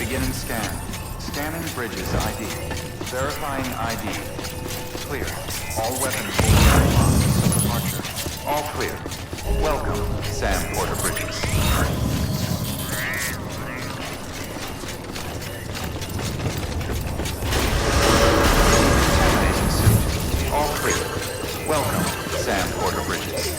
Beginning scan. Scanning bridges ID. Verifying ID. Clear. All weapons will be unlocked until departure. All clear. Welcome, Sam Porter Bridges. Contaminating suit. All clear. Welcome, Sam Porter Bridges.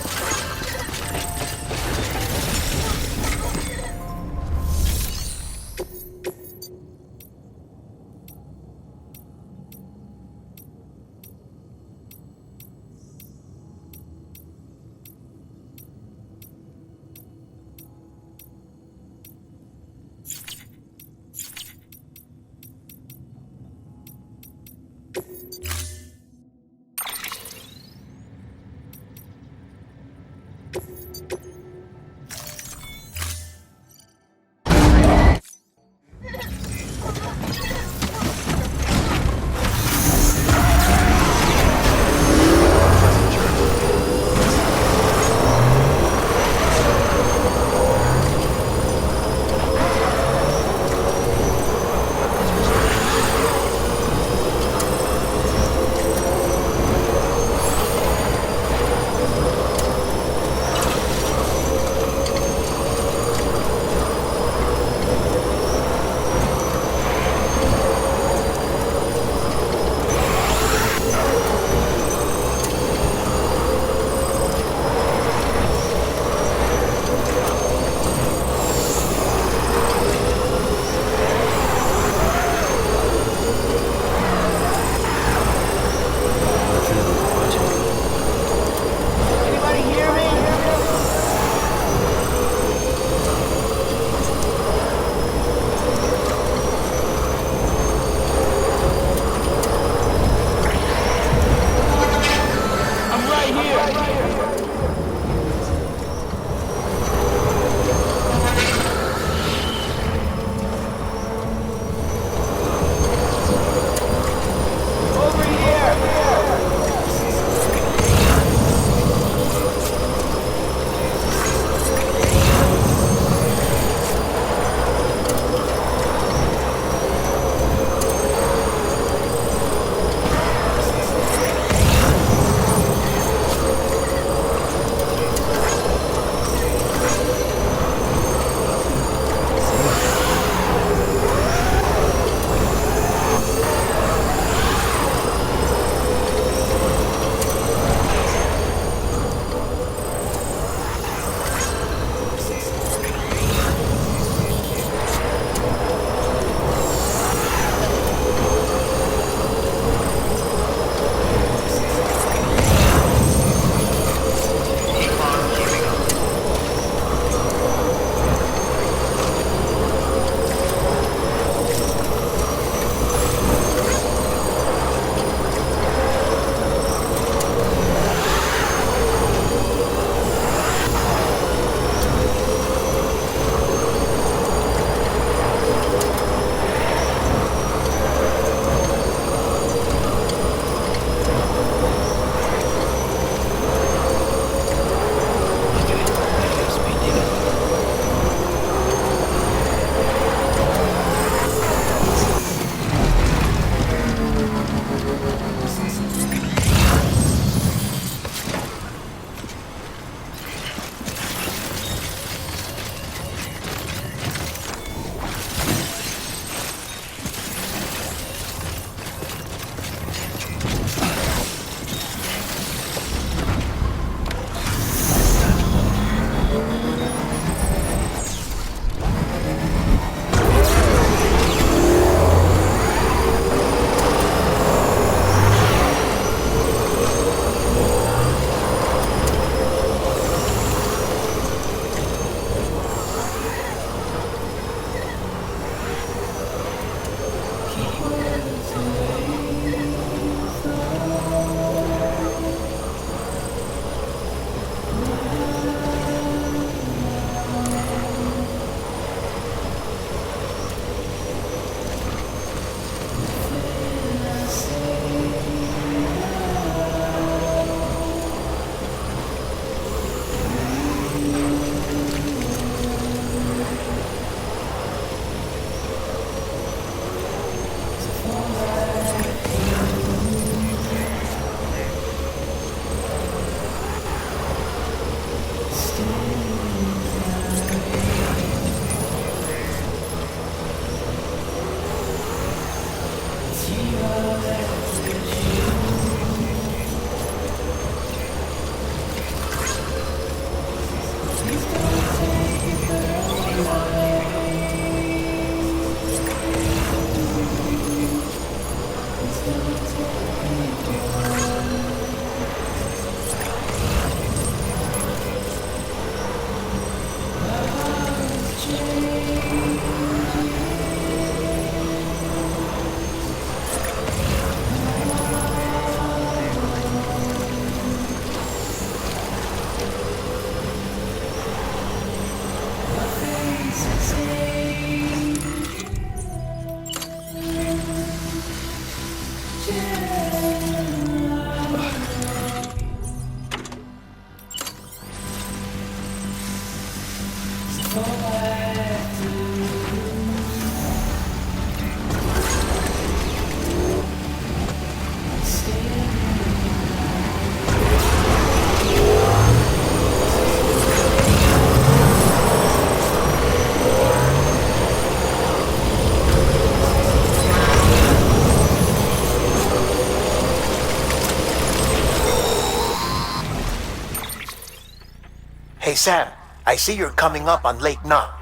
Sam, I see you're coming up on Lake Knot.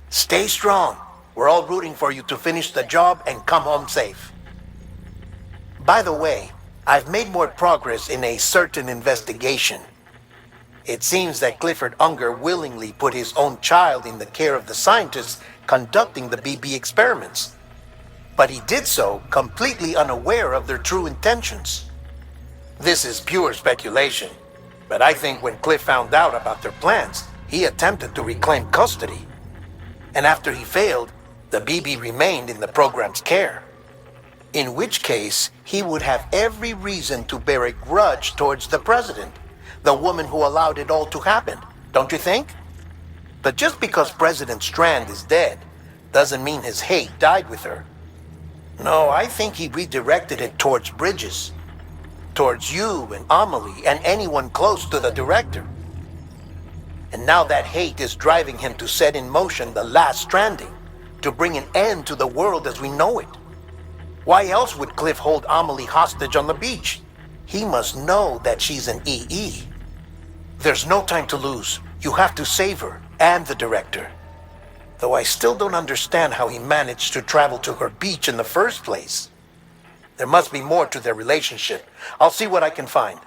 Stay strong. We're all rooting for you to finish the job and come home safe. By the way, I've made more progress in a certain investigation. It seems that Clifford Unger willingly put his own child in the care of the scientists conducting the BB experiments. But he did so completely unaware of their true intentions. This is pure speculation, but I think when Cliff found out about their plans, he attempted to reclaim custody. And after he failed, the BB remained in the program's care. In which case, he would have every reason to bear a grudge towards the president, the woman who allowed it all to happen, don't you think? But just because President Strand is dead, doesn't mean his hate died with her. No, I think he redirected it towards Bridges. Towards you and Amelie and anyone close to the director. And now that hate is driving him to set in motion the last Stranding, to bring an end to the world as we know it. Why else would Cliff hold Amelie hostage on the beach? He must know that she's an EE. There's no time to lose. You have to save her and the director. Though I still don't understand how he managed to travel to her beach in the first place. There must be more to their relationship. I'll see what I can find.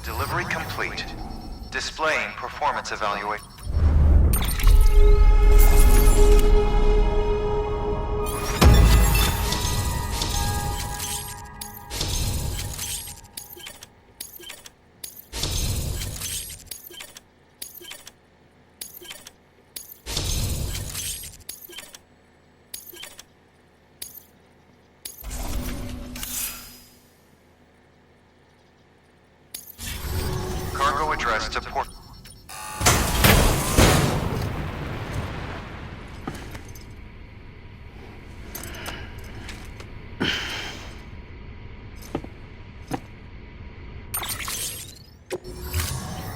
Delivery complete. Displaying performance evaluation. Cargo address to port.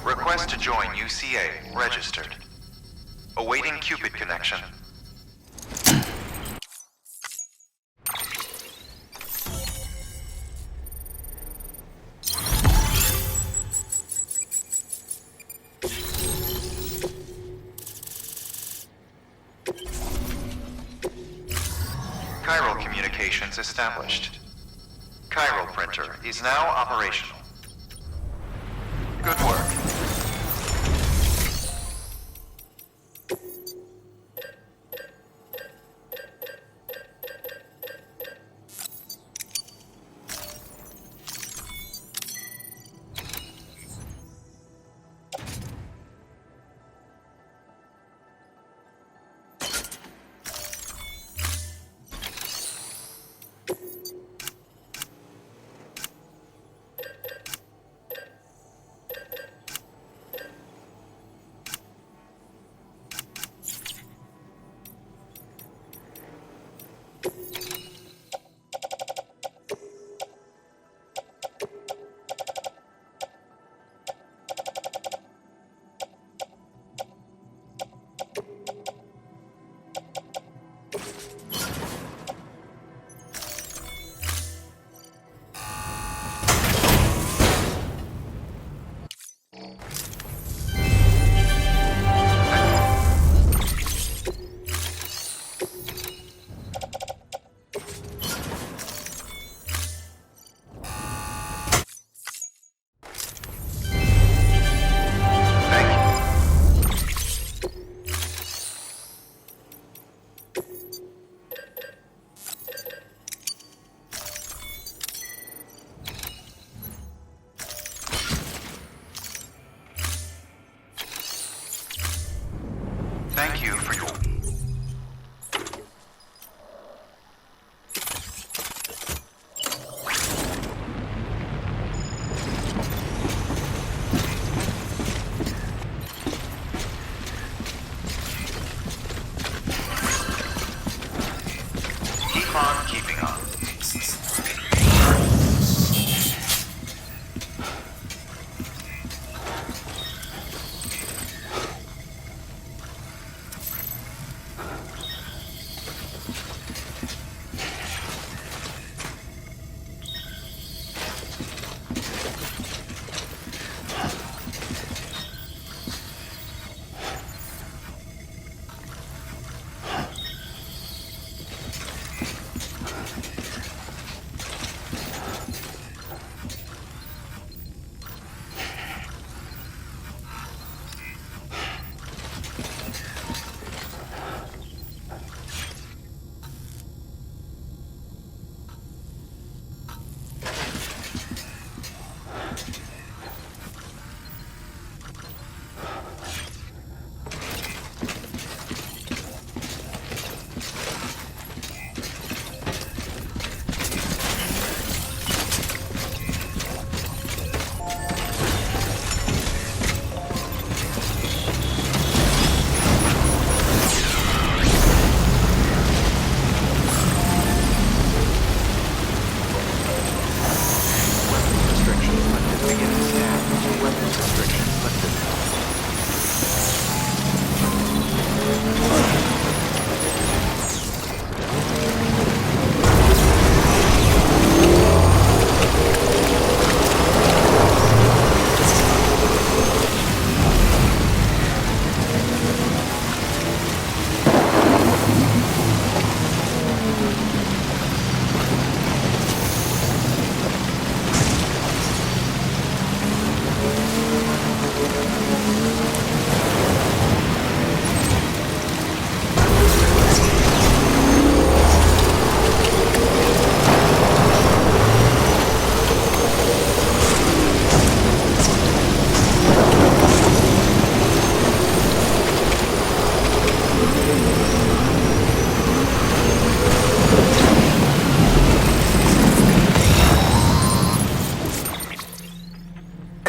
Request to join UCA. Registered. Awaiting Cupid connection. Chiral communications established. Chiral printer is now operational. Good work.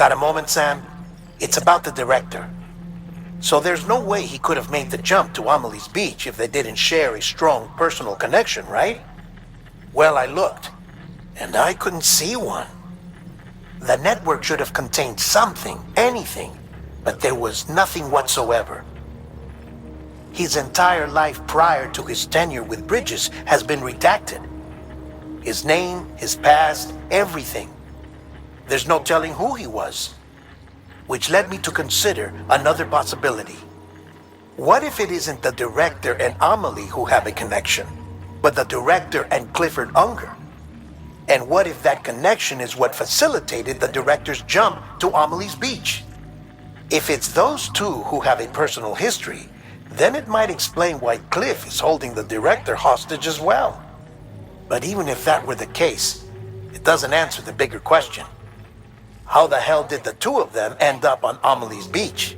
Got a moment, Sam? It's about the director. So there's no way he could have made the jump to Amelie's Beach if they didn't share a strong personal connection, right? Well, I looked, and I couldn't see one. The network should have contained something, anything, but there was nothing whatsoever. His entire life prior to his tenure with Bridges has been redacted. His name, his past, everything. There's no telling who he was. Which led me to consider another possibility. What if it isn't the director and Amelie who have a connection, but the director and Clifford Unger? And what if that connection is what facilitated the director's jump to Amelie's Beach? If it's those two who have a personal history, then it might explain why Cliff is holding the director hostage as well. But even if that were the case, it doesn't answer the bigger question. How the hell did the two of them end up on Amelie's Beach?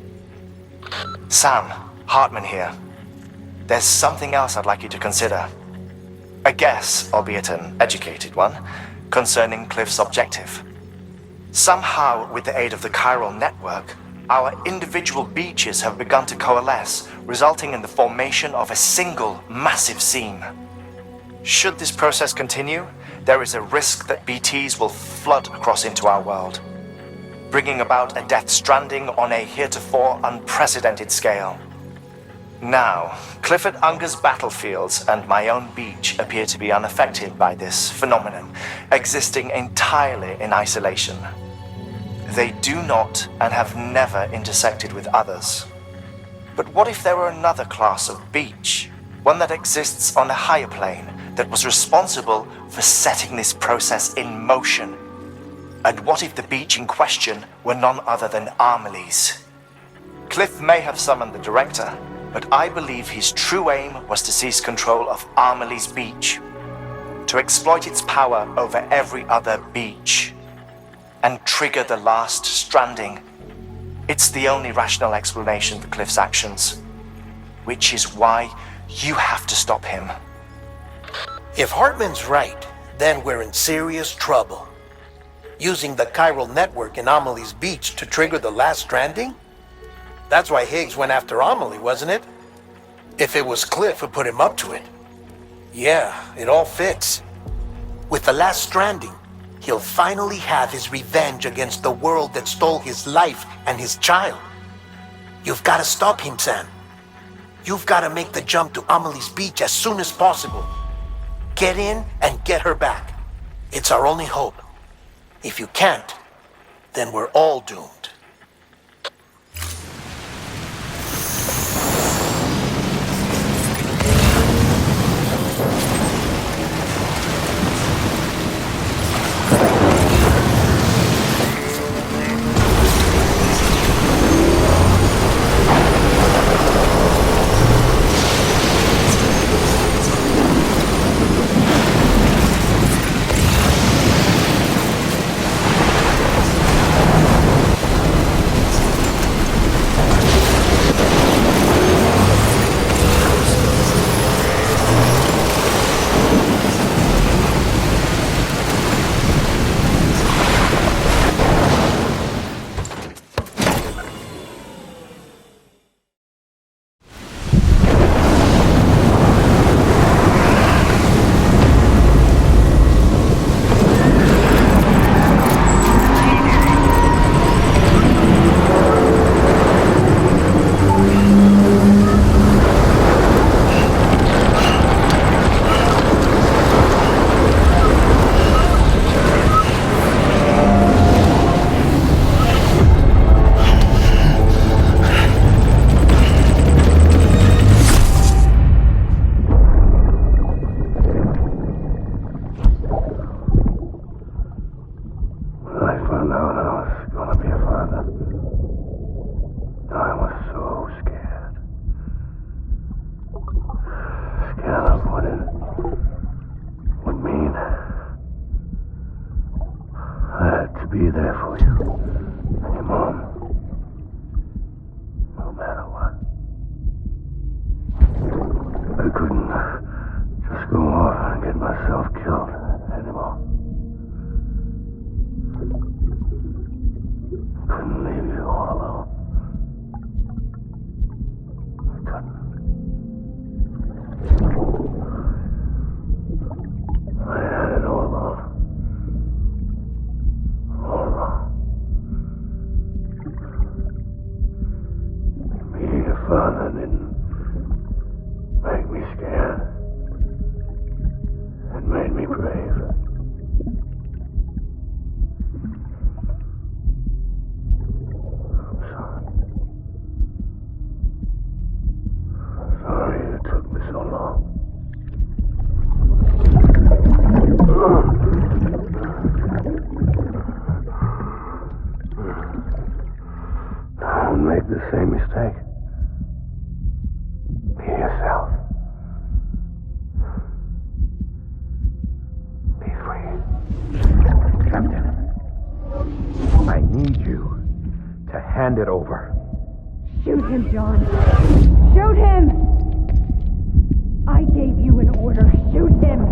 Sam, Hartman here. There's something else I'd like you to consider. A guess, albeit an educated one, concerning Cliff's objective. Somehow, with the aid of the chiral network, our individual beaches have begun to coalesce, resulting in the formation of a single massive seam. Should this process continue, there is a risk that BTs will flood across into our world, bringing about a death stranding on a heretofore unprecedented scale. Now, Clifford Unger's battlefields and my own beach appear to be unaffected by this phenomenon, existing entirely in isolation. They do not and have never intersected with others. But what if there were another class of beach, one that exists on a higher plane, that was responsible for setting this process in motion? And what if the beach in question were none other than Amelie's? Cliff may have summoned the director, but I believe his true aim was to seize control of Amelie's Beach, to exploit its power over every other beach, and trigger the last stranding. It's the only rational explanation for Cliff's actions, which is why you have to stop him. If Hartman's right, then we're in serious trouble. Using the chiral network in Amelie's Beach to trigger the last stranding? That's why Higgs went after Amelie, wasn't it? If it was Cliff who put him up to it. Yeah, it all fits. With the last stranding, he'll finally have his revenge against the world that stole his life and his child. You've got to stop him, Sam. You've got to make the jump to Amelie's Beach as soon as possible. Get in and get her back. It's our only hope. If you can't, then we're all doomed. Be there for you and your mom, no matter what. I couldn't just go off and get myself killed anymore. couldn't leave you all alone. I couldn't. I had it all wrong. All wrong. Being a father didn't make me scared. It made me brave. I'm sorry. I'm sorry it took me so long. Don't make the same mistake. Be yourself. Be free. Captain, I need you to hand it over. Shoot him, John. Shoot him! I gave you an order. Shoot him!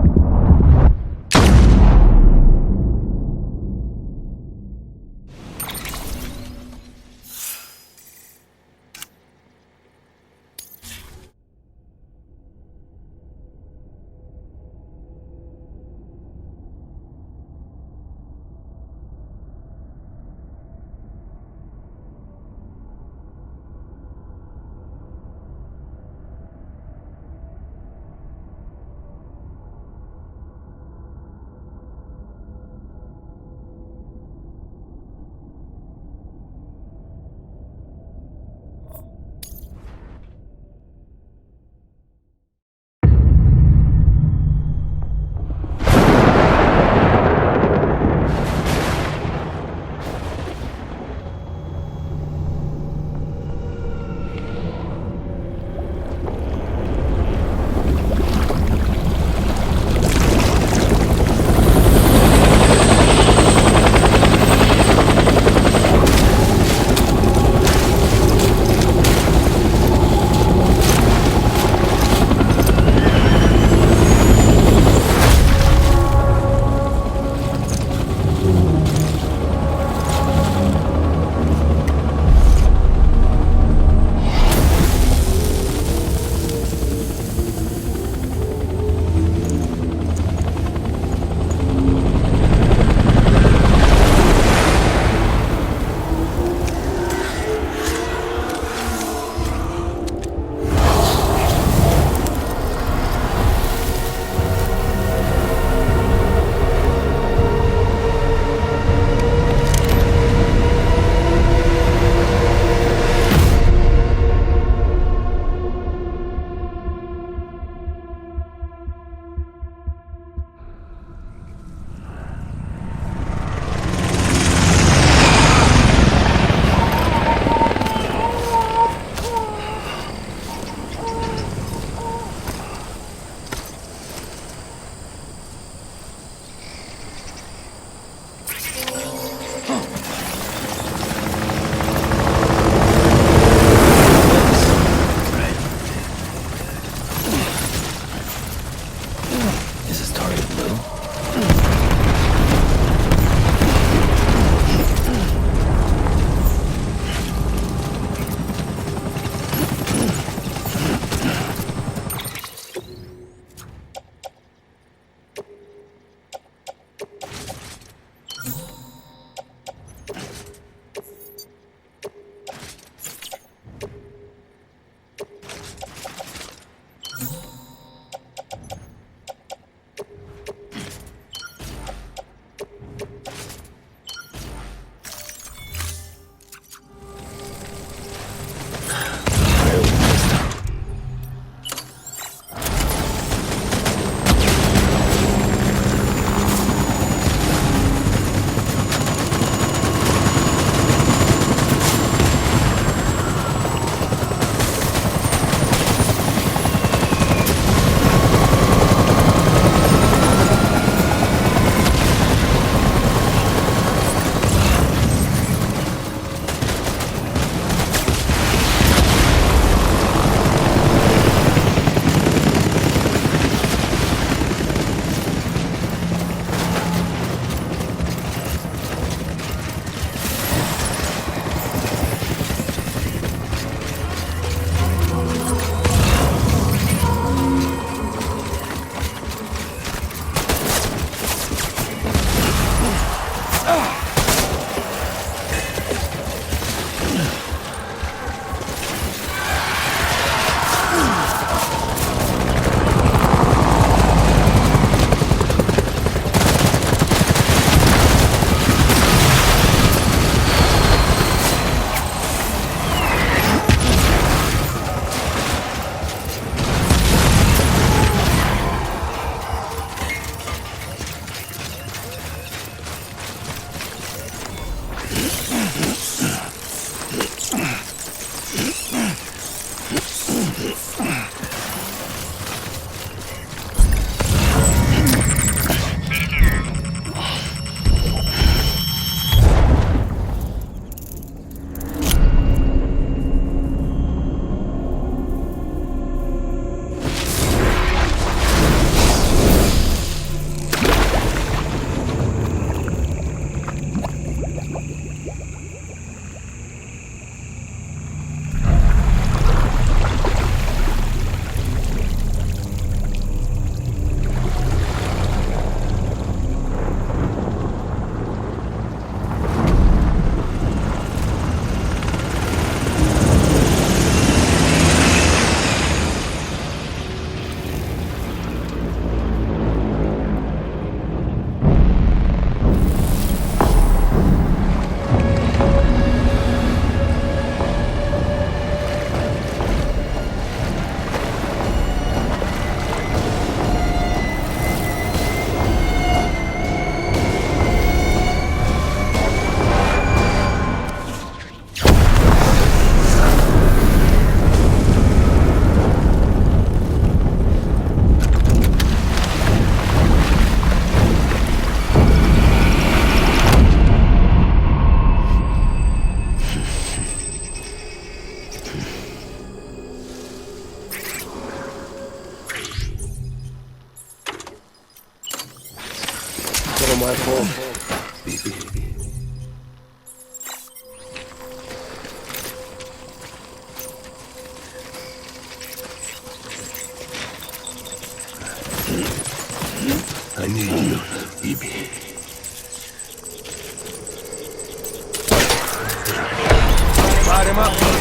Light him up.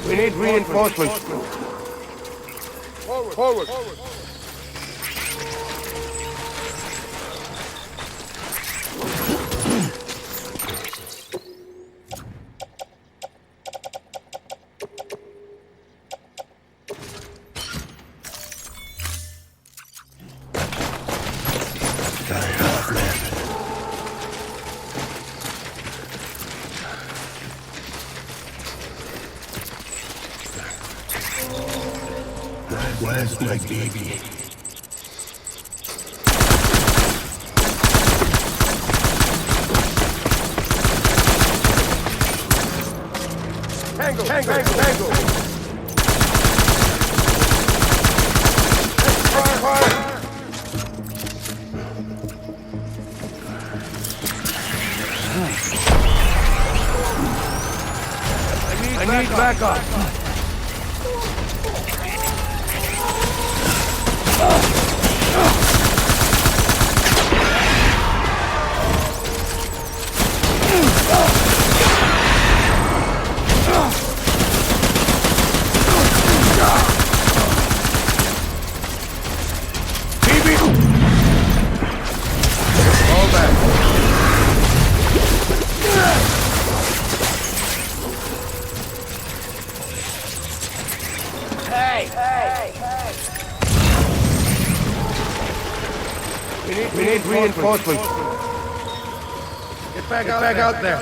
We need reinforcements. Forward. Where's my baby? Tango. Fire. I need backup. need reinforcements. Get back out there.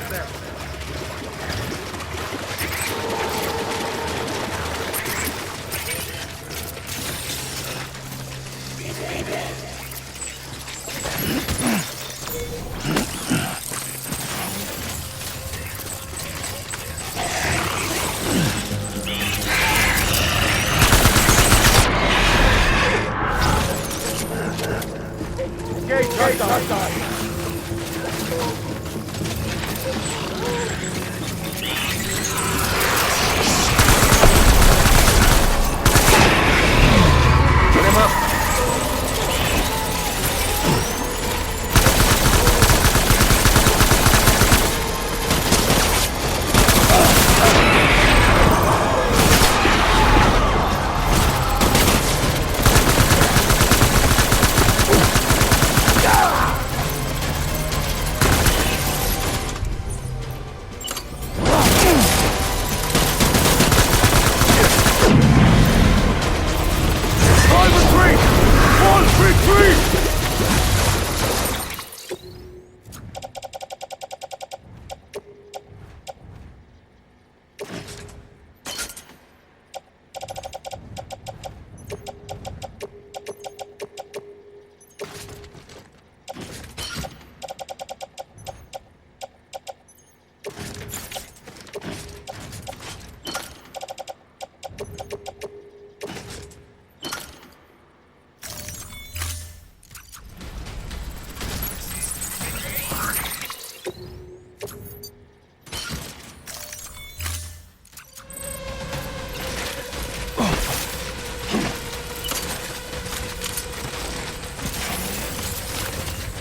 Gate outside. Put him up.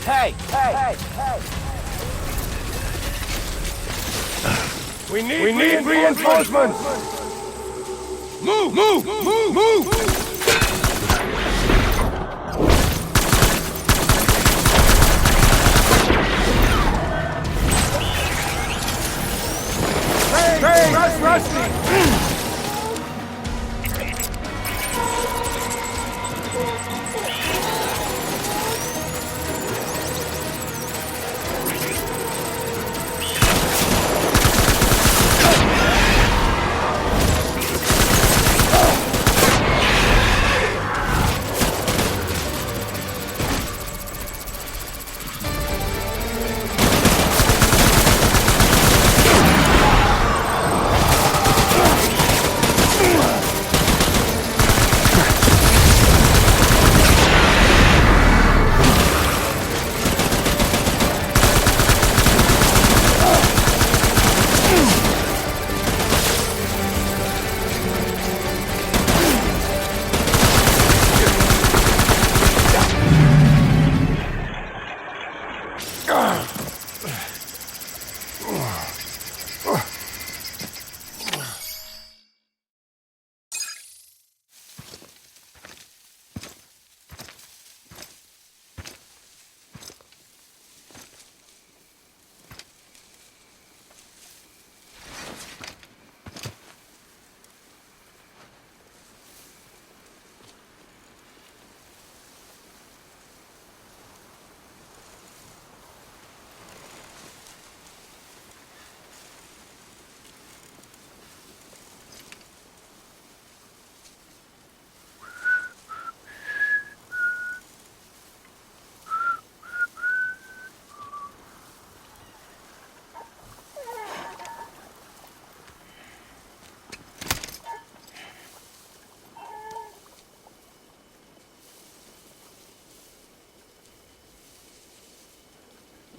Hey! We need reinforcements. Move! Hey, Rusty!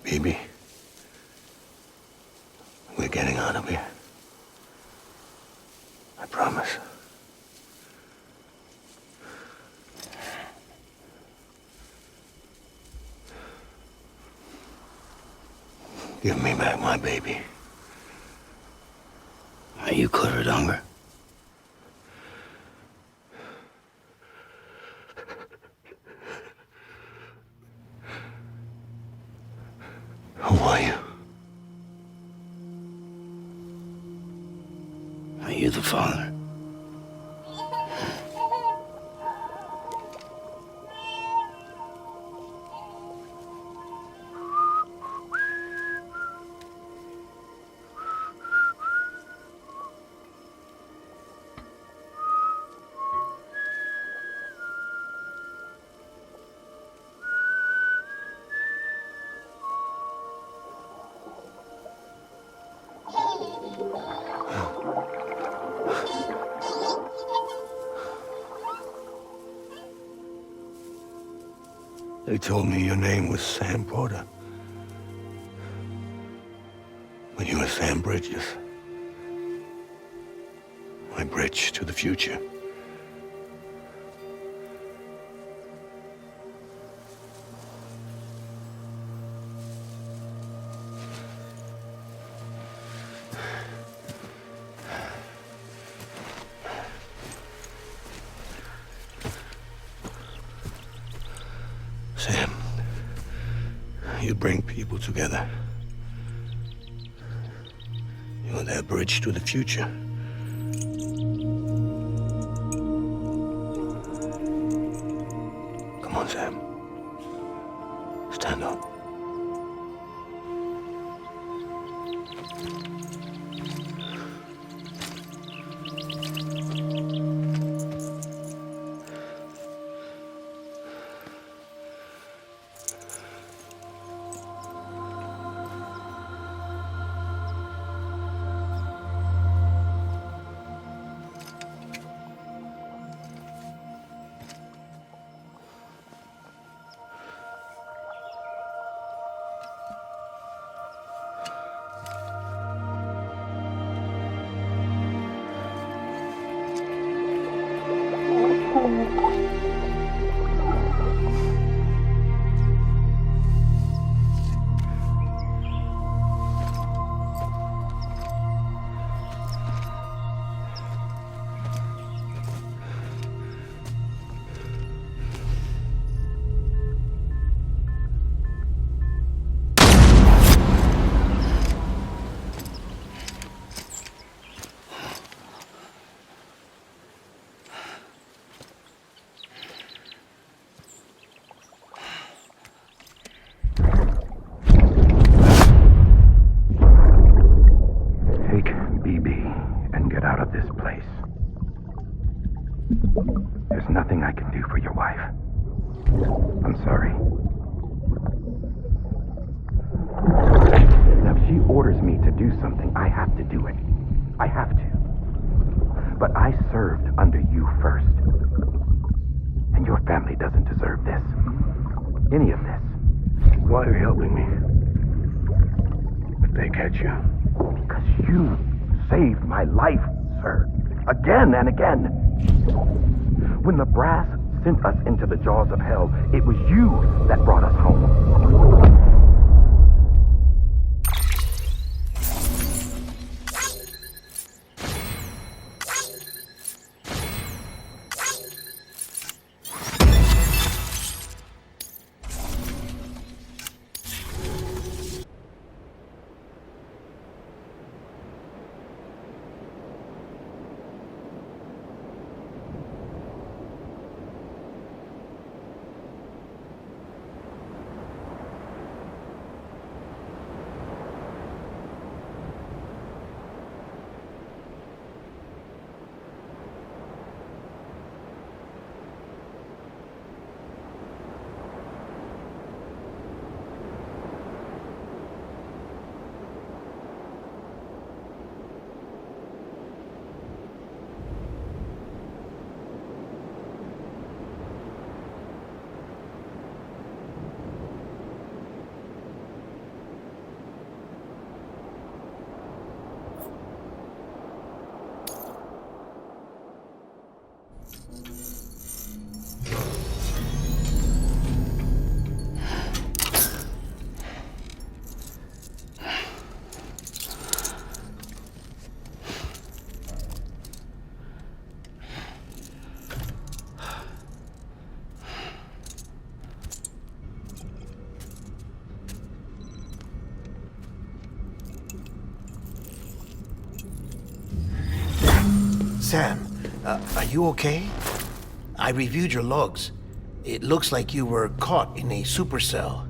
Baby, we're getting out of here. I promise. Give me back my baby. Are you clear of hunger? Who are you? Are you the father? They told me your name was Sam Porter. But you were Sam Bridges. My bridge to the future. Sam, you bring people together. You're their bridge to the future. Come on, Sam. Stand up. There's nothing I can do for your wife. I'm sorry. Now, if she orders me to do something, I have to do it. I have to. But I served under you first. And your family doesn't deserve this. Any of this. Why are you helping me? If they catch you. Because you saved my life, sir. Again and again. When the brass sent us into the jaws of hell, it was you that brought us home. Sam, are you okay? I reviewed your logs. It looks like you were caught in a supercell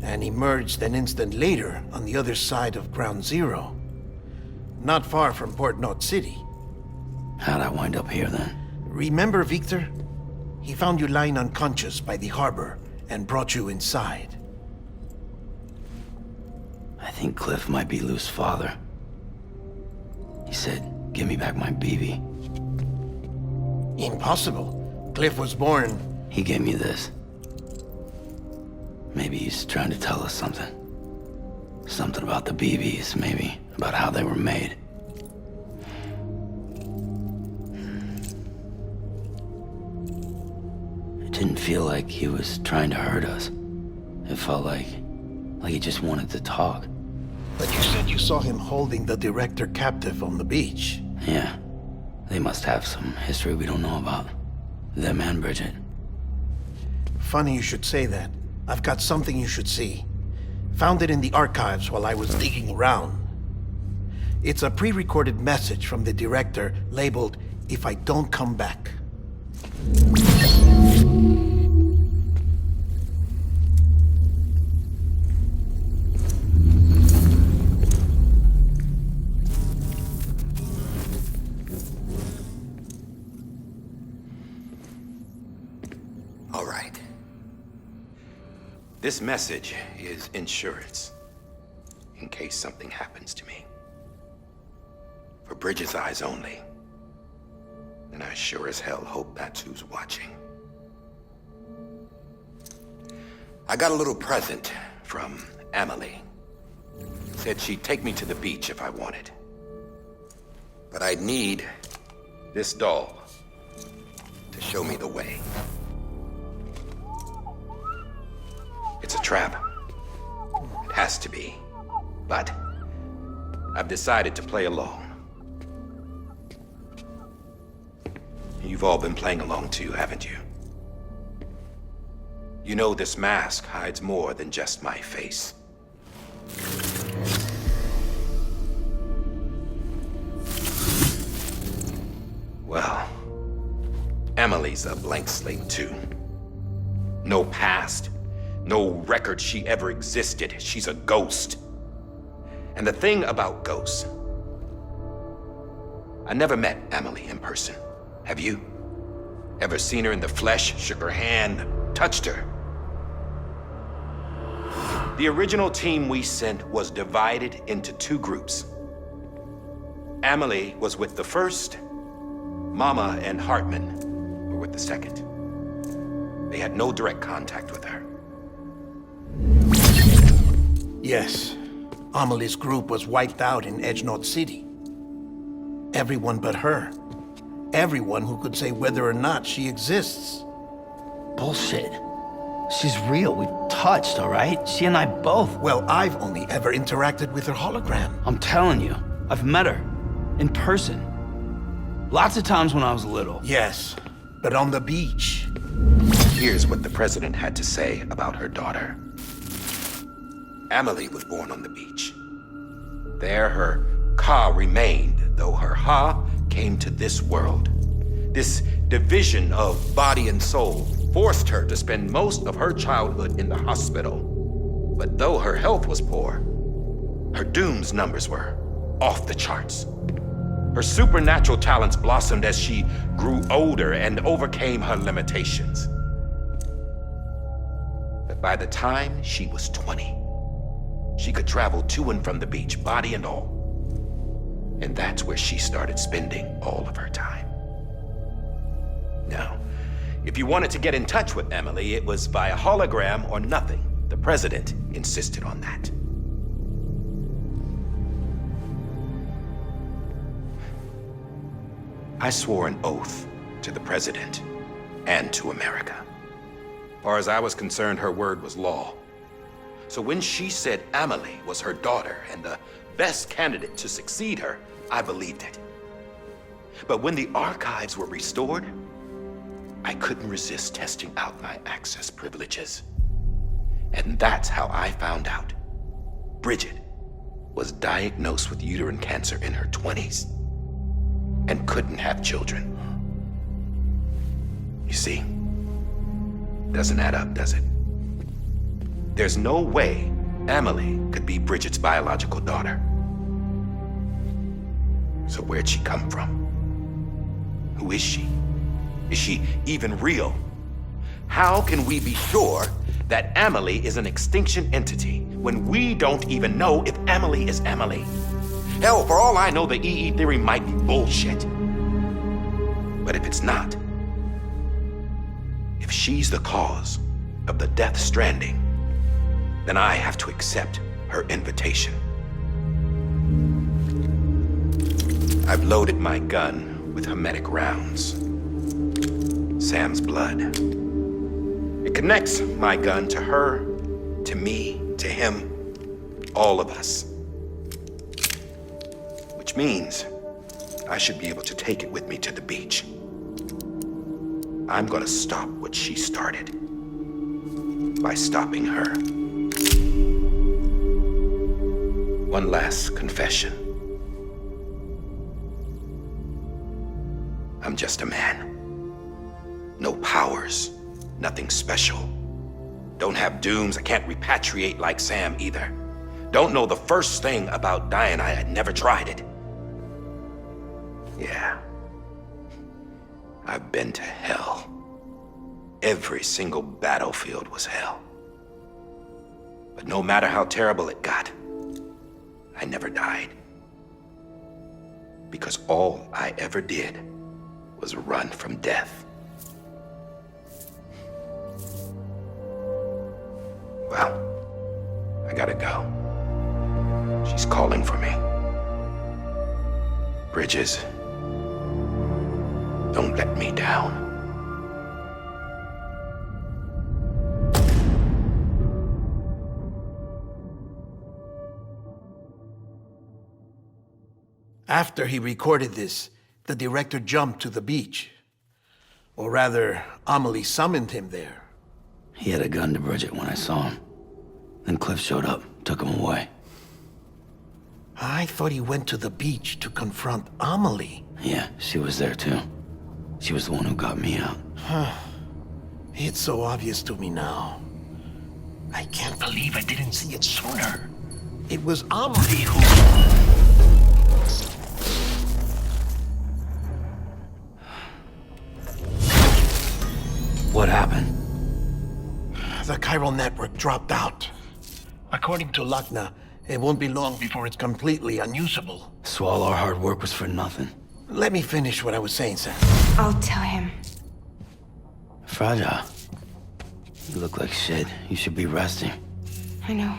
and emerged an instant later on the other side of Ground Zero. Not far from Port Knot City. How'd I wind up here then? Remember Victor? He found you lying unconscious by the harbor and brought you inside. I think Cliff might be Lou's father. He said, "Give me back my BB." Impossible. Cliff was born... He gave me this. Maybe he's trying to tell us something. Something about the BBs, maybe. About how they were made. It didn't feel like he was trying to hurt us. It felt like he just wanted to talk. But you said you saw him holding the director captive on the beach. Yeah. They must have some history we don't know about. Them and Bridget. Funny you should say that. I've got something you should see. Found it in the archives while I was digging around. It's a pre-recorded message from the director labeled, "If I don't come back." All right. This message is insurance, in case something happens to me. For Bridget's eyes only. And I sure as hell hope that's who's watching. I got a little present from Emily. Said she'd take me to the beach if I wanted. But I'd need this doll to show me the way. It's a trap. It has to be. But I've decided to play along. You've all been playing along too, haven't you? You know this mask hides more than just my face. Well, Emily's a blank slate too. No past. No record she ever existed. She's a ghost. And the thing about ghosts, I never met Emily in person. Have you? Ever seen her in the flesh, shook her hand, touched her? The original team we sent was divided into two groups. Emily was with the first. Mama and Hartman were with the second. They had no direct contact with her. Yes. Amelie's group was wiped out in Edgenorth City. Everyone but her. Everyone who could say whether or not she exists. Bullshit. She's real. We've touched, all right? She and I both. Well, I've only ever interacted with her hologram. I'm telling you, I've met her. In person. Lots of times when I was little. Yes, but on the beach. Here's what the president had to say about her daughter. Emily was born on the beach. There her Ka remained, though her Ha came to this world. This division of body and soul forced her to spend most of her childhood in the hospital. But though her health was poor, her Doom's numbers were off the charts. Her supernatural talents blossomed as she grew older and overcame her limitations. But by the time she was 20, she could travel to and from the beach, body and all. And that's where she started spending all of her time. Now, if you wanted to get in touch with Emily, it was via hologram or nothing. The president insisted on that. I swore an oath to the president and to America. As far as I was concerned, her word was law. So when she said Emily was her daughter and the best candidate to succeed her, I believed it. But when the archives were restored, I couldn't resist testing out my access privileges. And that's how I found out Bridget was diagnosed with uterine cancer in her 20s and couldn't have children. You see, doesn't add up, does it? There's no way Emily could be Bridget's biological daughter. So where'd she come from? Who is she? Is she even real? How can we be sure that Emily is an extinction entity when we don't even know if Emily is Emily? Hell, for all I know, the EE theory might be bullshit. But if it's not, if she's the cause of the death stranding, then I have to accept her invitation. I've loaded my gun with hermetic rounds. Sam's blood. It connects my gun to her, to me, to him, all of us. Which means I should be able to take it with me to the beach. I'm gonna stop what she started by stopping her. One last confession. I'm just a man. No powers, nothing special. Don't have dooms, I can't repatriate like Sam either. Don't know the first thing about dying, I had never tried it. Yeah. I've been to hell. Every single battlefield was hell. But no matter how terrible it got, I never died. Because all I ever did was run from death. Well, I gotta go. She's calling for me. Bridges, don't let me down. After he recorded this, the director jumped to the beach. Or rather, Amelie summoned him there. He had a gun to Bridget when I saw him. Then Cliff showed up, took him away. I thought he went to the beach to confront Amelie. Yeah, she was there too. She was the one who got me out. It's so obvious to me now. I can't believe I didn't see it sooner. It was Amelie who... What happened? The chiral network dropped out. According to Lakna, it won't be long before it's completely unusable. So all our hard work was for nothing. Let me finish what I was saying, Sam. I'll tell him. Fragile. You look like shit. You should be resting. I know.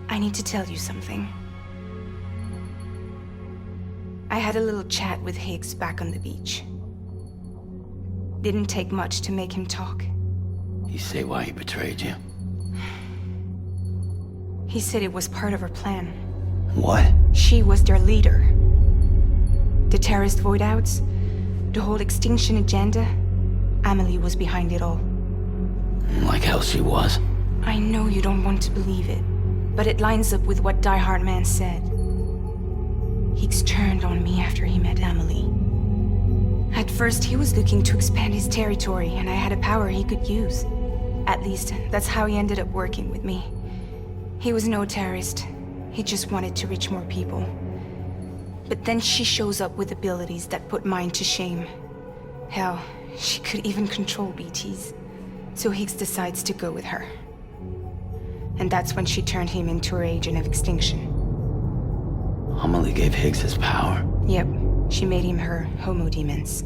I need to tell you something. I had a little chat with Higgs back on the beach. Didn't take much to make him talk. You say why he betrayed you? He said it was part of her plan. What? She was their leader. The terrorist void-outs, the whole extinction agenda, Amelie was behind it all. Like hell she was. I know you don't want to believe it, but it lines up with what Die Hard Man said. Higgs turned on me after he met Amelie. At first, he was looking to expand his territory, and I had a power he could use. At least, that's how he ended up working with me. He was no terrorist. He just wanted to reach more people. But then she shows up with abilities that put mine to shame. Hell, she could even control BTs. So Higgs decides to go with her. And that's when she turned him into her agent of extinction. Amelie gave Higgs his power. Yep, she made him her homo demons.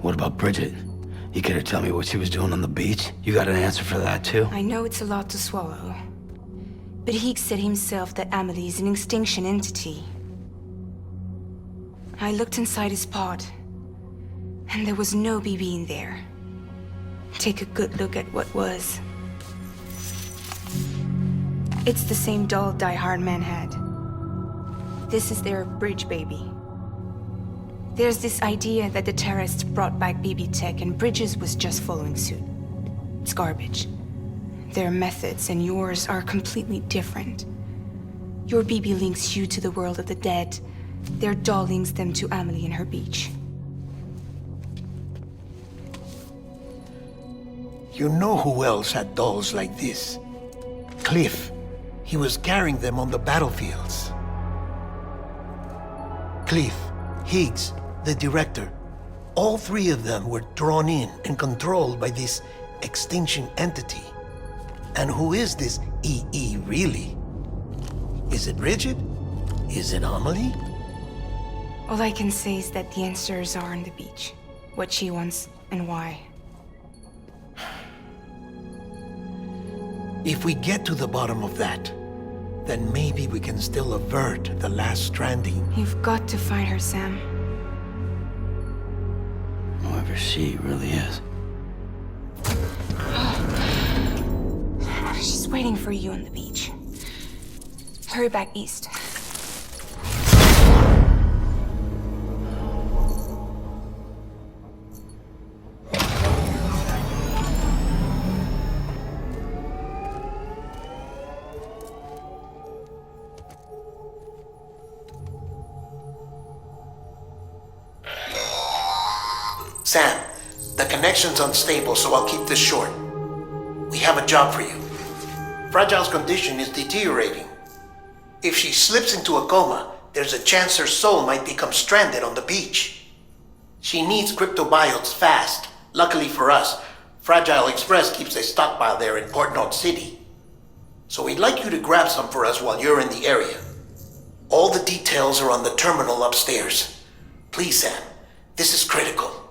What about Bridget? You care to tell me what she was doing on the beach? You got an answer for that too? I know it's a lot to swallow. But Higgs said himself that Amelie is an extinction entity. I looked inside his pod, and there was no BB in there. Take a good look at what was. It's the same doll Die Hard Man had. This is their bridge baby. There's this idea that the terrorists brought back BB tech and Bridges was just following suit. It's garbage. Their methods and yours are completely different. Your BB links you to the world of the dead. Their doll links them to Amelie and her beach. You know who else had dolls like this? Cliff. He was carrying them on the battlefields. Cliff, Higgs, the director, all three of them were drawn in and controlled by this extinction entity. And who is this EE really? Is it Bridget? Is it Amelie? All I can say is that the answers are on the beach. What she wants and why. If we get to the bottom of that, then maybe we can still avert the last stranding. You've got to find her, Sam. Whoever she really is. She's waiting for you on the beach. Hurry back east. Sam, the connection's unstable, so I'll keep this short. We have a job for you. Fragile's condition is deteriorating. If she slips into a coma, there's a chance her soul might become stranded on the beach. She needs cryptobiotes fast. Luckily for us, Fragile Express keeps a stockpile there in Port North City. So we'd like you to grab some for us while you're in the area. All the details are on the terminal upstairs. Please, Sam, this is critical.